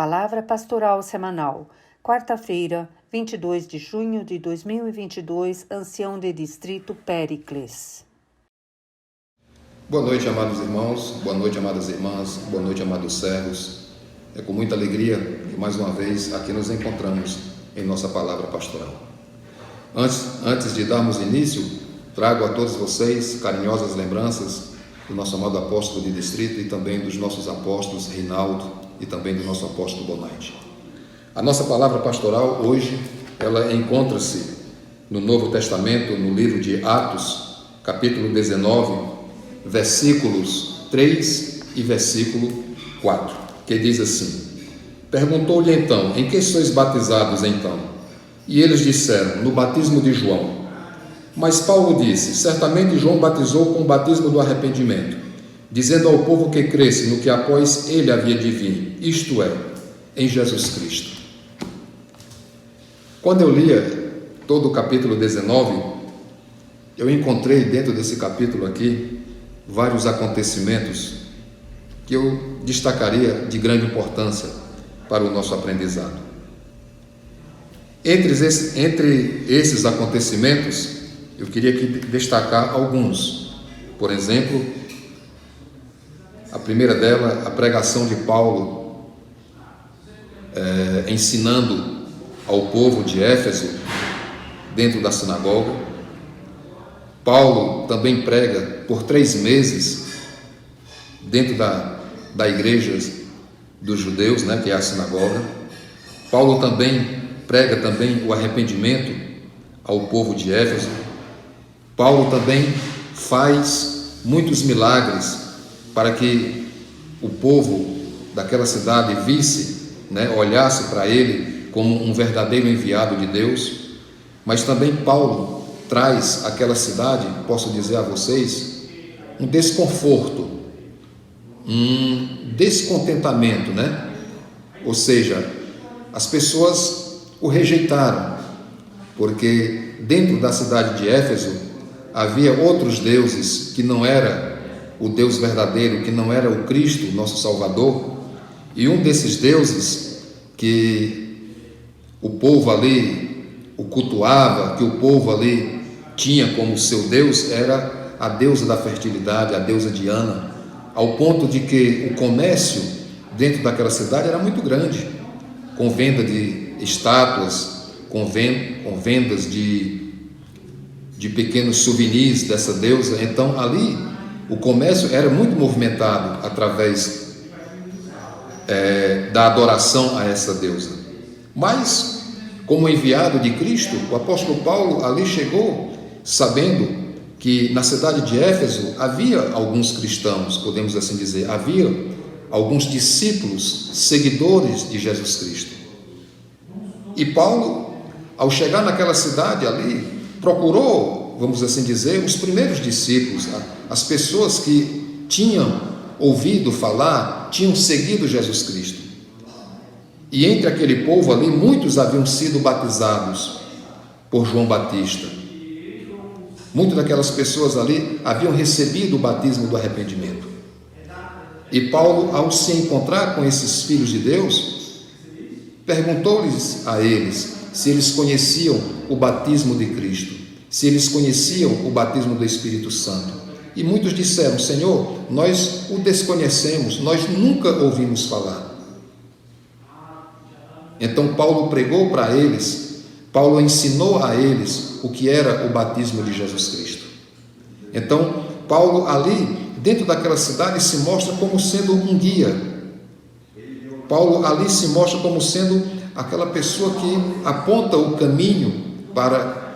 Palavra Pastoral Semanal, quarta-feira, 22 de junho de 2022, Ancião de Distrito Péricles. Boa noite, amados irmãos, boa noite, amadas irmãs, boa noite, amados servos. É com muita alegria que mais uma vez aqui nos encontramos em nossa palavra pastoral. Antes de darmos início, trago a todos vocês carinhosas lembranças do nosso amado apóstolo de distrito e também dos nossos apóstolos Reinaldo e também do nosso apóstolo Bonatti. A nossa palavra pastoral hoje, ela encontra-se no Novo Testamento, no livro de Atos, capítulo 19, versículos 3 e versículo 4, que diz assim: Perguntou-lhe então, em que sois batizados então? E eles disseram, no batismo de João. Mas Paulo disse, certamente João batizou com o batismo do arrependimento, dizendo ao povo que cresce no que após ele havia de vir, isto é, em Jesus Cristo. Quando eu lia todo o capítulo 19, eu encontrei dentro desse capítulo aqui vários acontecimentos que eu destacaria de grande importância para o nosso aprendizado. Entre esses acontecimentos, eu queria aqui destacar alguns. Por exemplo, a primeira dela, a pregação de Paulo, ensinando ao povo de Éfeso, dentro da sinagoga. Paulo também prega por 3 meses, dentro da igreja dos judeus, que é a sinagoga. Paulo também prega o arrependimento ao povo de Éfeso. Paulo também faz muitos milagres para que o povo daquela cidade visse, olhasse para ele como um verdadeiro enviado de Deus. Mas também Paulo traz àquela cidade, posso dizer a vocês, um desconforto, um descontentamento, Ou seja, as pessoas o rejeitaram, porque dentro da cidade de Éfeso havia outros deuses que não era o Deus verdadeiro, que não era o Cristo, nosso Salvador, e um desses deuses que o povo ali o cultuava, que o povo ali tinha como seu Deus, era a deusa da fertilidade, a deusa Diana, ao ponto de que o comércio dentro daquela cidade era muito grande, com venda de estátuas, com vendas de pequenos souvenirs dessa deusa. Então ali o comércio era muito movimentado através da adoração a essa deusa. Mas, como enviado de Cristo, o apóstolo Paulo ali chegou sabendo que na cidade de Éfeso havia alguns cristãos, podemos assim dizer, havia alguns discípulos, seguidores de Jesus Cristo. E Paulo, ao chegar naquela cidade ali, procurou, vamos assim dizer, os primeiros discípulos, as pessoas que tinham ouvido falar, tinham seguido Jesus Cristo. E entre aquele povo ali, muitos haviam sido batizados por João Batista. Muitas daquelas pessoas ali haviam recebido o batismo do arrependimento. E Paulo, ao se encontrar com esses filhos de Deus, perguntou-lhes a eles se eles conheciam o batismo de Cristo, se eles conheciam o batismo do Espírito Santo. E muitos disseram, Senhor, nós o desconhecemos, nós nunca ouvimos falar. Então Paulo pregou para eles, Paulo ensinou a eles o que era o batismo de Jesus Cristo. Então Paulo ali, dentro daquela cidade, se mostra como sendo um guia. Paulo ali se mostra como sendo aquela pessoa que aponta o caminho para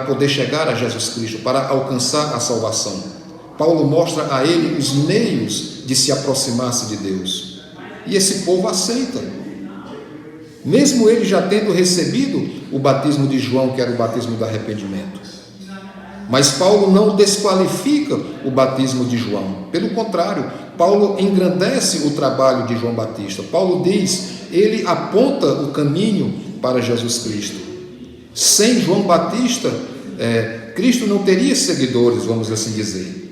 poder chegar a Jesus Cristo, para alcançar a salvação. Paulo mostra a ele os meios de se aproximar-se de Deus. E esse povo aceita. Mesmo ele já tendo recebido o batismo de João, que era o batismo do arrependimento. Mas Paulo não desqualifica o batismo de João. Pelo contrário, Paulo engrandece o trabalho de João Batista. Paulo diz, ele aponta o caminho para Jesus Cristo. Sem João Batista, Cristo não teria seguidores, vamos assim dizer.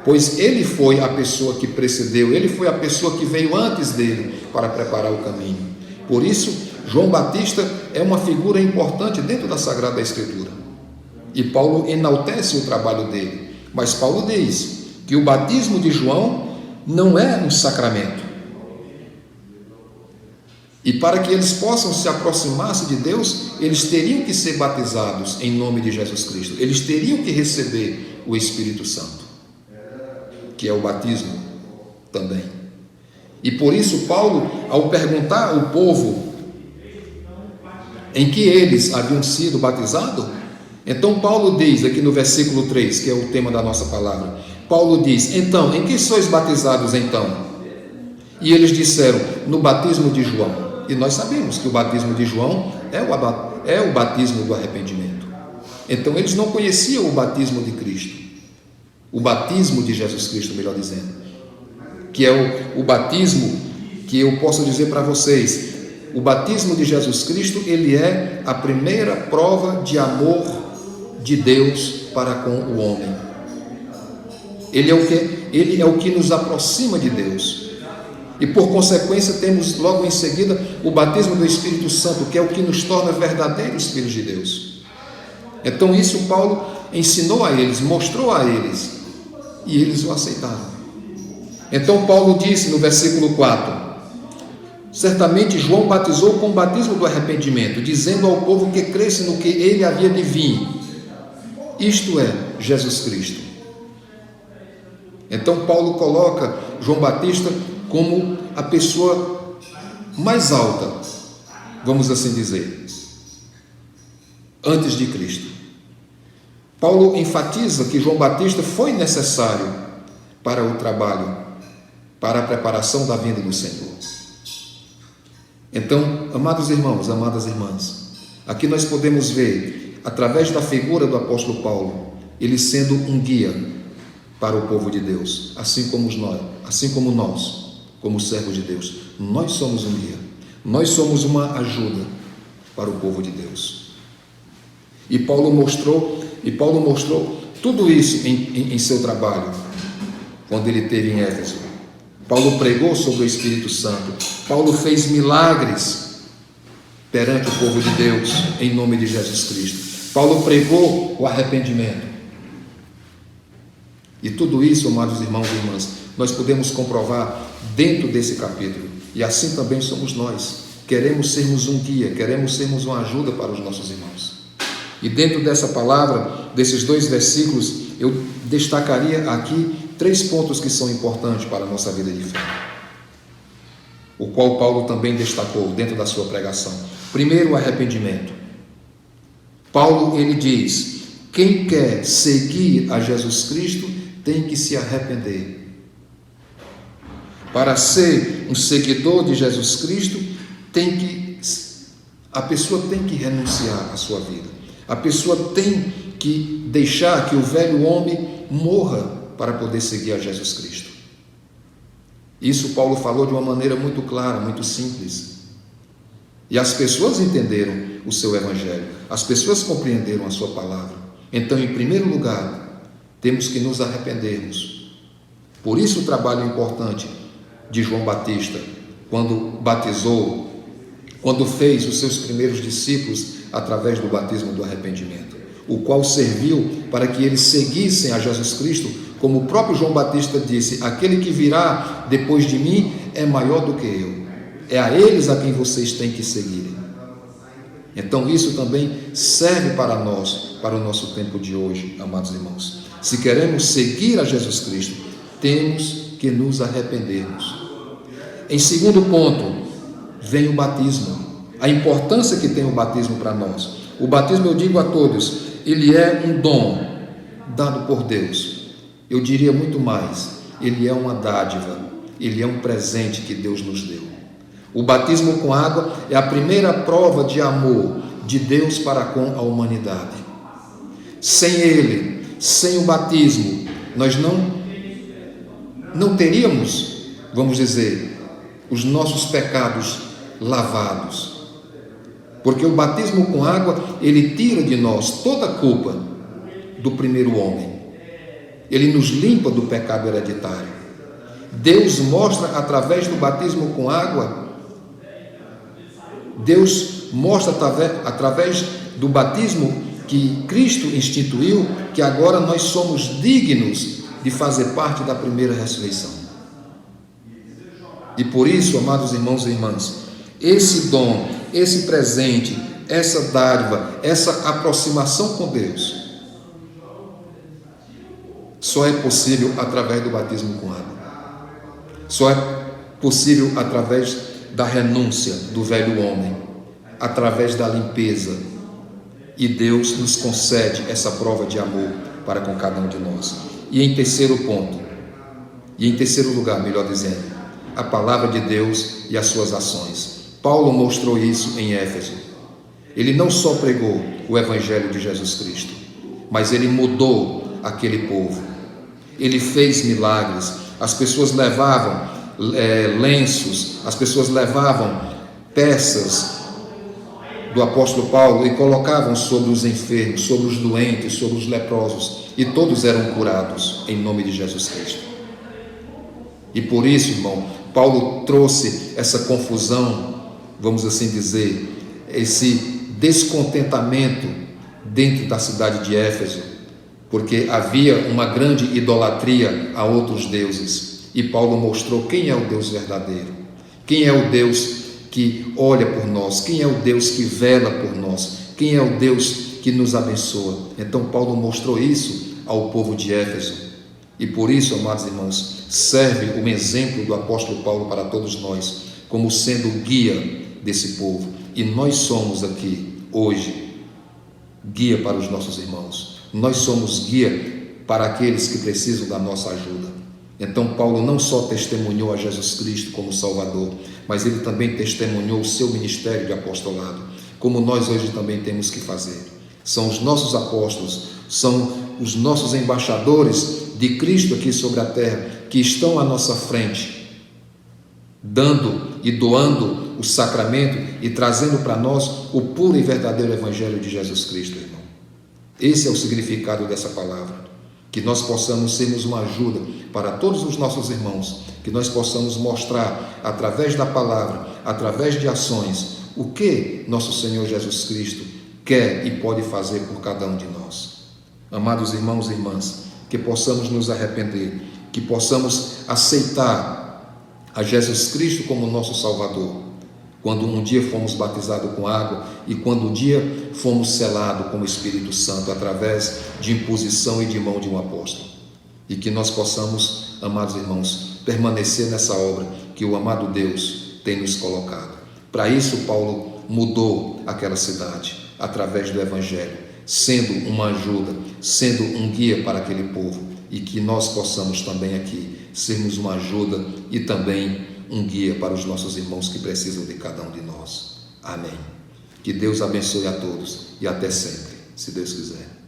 pois ele foi a pessoa que precedeu, ele foi a pessoa que veio antes dele para preparar o caminho. Por isso, João Batista é uma figura importante dentro da Sagrada Escritura. E Paulo enaltece o trabalho dele. Mas Paulo diz que o batismo de João não é um sacramento. E para que eles possam se aproximar-se de Deus, eles teriam que ser batizados em nome de Jesus Cristo. Eles teriam que receber o Espírito Santo, que é o batismo também. E por isso Paulo, ao perguntar ao povo em que eles haviam sido batizados, então Paulo diz aqui no versículo 3, que é o tema da nossa palavra, Paulo diz: então, em que sois batizados então? E eles disseram: no batismo de João. E nós sabemos que o batismo de João é o batismo do arrependimento. Então eles não conheciam o batismo de Cristo, o batismo de Jesus Cristo, melhor dizendo, que é o batismo que eu posso dizer para vocês. O batismo de Jesus Cristo, ele é a primeira prova de amor de Deus para com o homem. Ele é o que nos aproxima de Deus. E por consequência temos logo em seguida o batismo do Espírito Santo, que é o que nos torna verdadeiros filhos de Deus. Então isso Paulo ensinou a eles, mostrou a eles, e eles o aceitaram. Então Paulo disse no versículo 4: certamente João batizou com o batismo do arrependimento, dizendo ao povo que cresce no que ele havia de vir, isto é, Jesus Cristo. Então Paulo coloca João Batista como a pessoa mais alta, vamos assim dizer, antes de Cristo. Paulo enfatiza que João Batista foi necessário para o trabalho, para a preparação da vinda do Senhor. Então, amados irmãos, amadas irmãs, aqui nós podemos ver, através da figura do apóstolo Paulo, ele sendo um guia para o povo de Deus, assim como nós, como servos de Deus, nós somos um guia, nós somos uma ajuda para o povo de Deus. E Paulo mostrou tudo isso em seu trabalho, quando ele esteve em Éfeso. Paulo pregou sobre o Espírito Santo, Paulo fez milagres perante o povo de Deus, em nome de Jesus Cristo. Paulo pregou o arrependimento. E tudo isso, amados irmãos e irmãs, nós podemos comprovar dentro desse capítulo. E assim também somos nós. Queremos sermos um guia, queremos sermos uma ajuda para os nossos irmãos. E dentro dessa palavra, desses 2 versículos, eu destacaria aqui 3 pontos que são importantes para a nossa vida de fé, o qual Paulo também destacou dentro da sua pregação. Primeiro, o arrependimento. Paulo, ele diz: quem quer seguir a Jesus Cristo tem que se arrepender. Para ser um seguidor de Jesus Cristo, a pessoa tem que renunciar à sua vida. A pessoa tem que deixar que o velho homem morra para poder seguir a Jesus Cristo. Isso Paulo falou de uma maneira muito clara, muito simples. E as pessoas entenderam o seu evangelho, as pessoas compreenderam a sua palavra. Então, em primeiro lugar, temos que nos arrependermos. Por isso o trabalho importante de João Batista, quando batizou, quando fez os seus primeiros discípulos através do batismo do arrependimento, o qual serviu para que eles seguissem a Jesus Cristo, como o próprio João Batista disse: aquele que virá depois de mim é maior do que eu, é a eles a quem vocês têm que seguirem. Então isso também serve para nós, para o nosso tempo de hoje, amados irmãos. Se queremos seguir a Jesus Cristo, temos que nos arrependermos. Em segundo ponto, vem o batismo, a importância que tem o batismo para nós. O batismo, eu digo a todos, ele é um dom dado por Deus. Eu diria muito mais, ele é uma dádiva, ele é um presente que Deus nos deu. O batismo com água é a primeira prova de amor de Deus para com a humanidade. Sem ele, sem o batismo, nós não teríamos, vamos dizer, os nossos pecados lavados. Porque o batismo com água, ele tira de nós toda a culpa do primeiro homem. Ele nos limpa do pecado hereditário. Deus mostra através do batismo com água, Deus mostra através do batismo que Cristo instituiu, que agora nós somos dignos de fazer parte da primeira ressurreição. E por isso, amados irmãos e irmãs, esse dom, esse presente, essa dádiva, essa aproximação com Deus, só é possível através do batismo com água. Só é possível através da renúncia do velho homem, através da limpeza. E Deus nos concede essa prova de amor para com cada um de nós. E em terceiro lugar, melhor dizendo, a palavra de Deus e as suas ações. Paulo mostrou isso em Éfeso. Ele não só pregou o Evangelho de Jesus Cristo, mas ele mudou aquele povo. Ele fez milagres. As pessoas levavam lenços, as pessoas levavam peças do apóstolo Paulo e colocavam sobre os enfermos, sobre os doentes, sobre os leprosos, e todos eram curados em nome de Jesus Cristo. E por isso, irmão, Paulo trouxe essa confusão, vamos assim dizer, esse descontentamento dentro da cidade de Éfeso, porque havia uma grande idolatria a outros deuses, e Paulo mostrou quem é o Deus verdadeiro, quem é o Deus que olha por nós, quem é o Deus que vela por nós, quem é o Deus que nos abençoa. Então Paulo mostrou isso ao povo de Éfeso, e por isso, amados irmãos, serve um exemplo do apóstolo Paulo para todos nós, como sendo o guia desse povo. E nós somos aqui, hoje, guia para os nossos irmãos. Nós somos guia para aqueles que precisam da nossa ajuda. Então Paulo não só testemunhou a Jesus Cristo como Salvador, mas ele também testemunhou o seu ministério de apostolado, como nós hoje também temos que fazer. São os nossos apóstolos, são os nossos embaixadores de Cristo aqui sobre a terra, que estão à nossa frente, dando e doando o sacramento e trazendo para nós o puro e verdadeiro Evangelho de Jesus Cristo, irmão. Esse é o significado dessa palavra. Que nós possamos sermos uma ajuda para todos os nossos irmãos, que nós possamos mostrar através da palavra, através de ações, o que nosso Senhor Jesus Cristo quer e pode fazer por cada um de nós. Amados irmãos e irmãs, que possamos nos arrepender, que possamos aceitar a Jesus Cristo como nosso Salvador, quando um dia fomos batizados com água e quando um dia fomos selados com o Espírito Santo através de imposição e de mão de um apóstolo. E que nós possamos, amados irmãos, permanecer nessa obra que o amado Deus tem nos colocado. Para isso, Paulo mudou aquela cidade através do Evangelho, sendo uma ajuda, sendo um guia para aquele povo, e que nós possamos também aqui sermos uma ajuda e também um guia para os nossos irmãos que precisam de cada um de nós. Amém. Que Deus abençoe a todos e até sempre, se Deus quiser.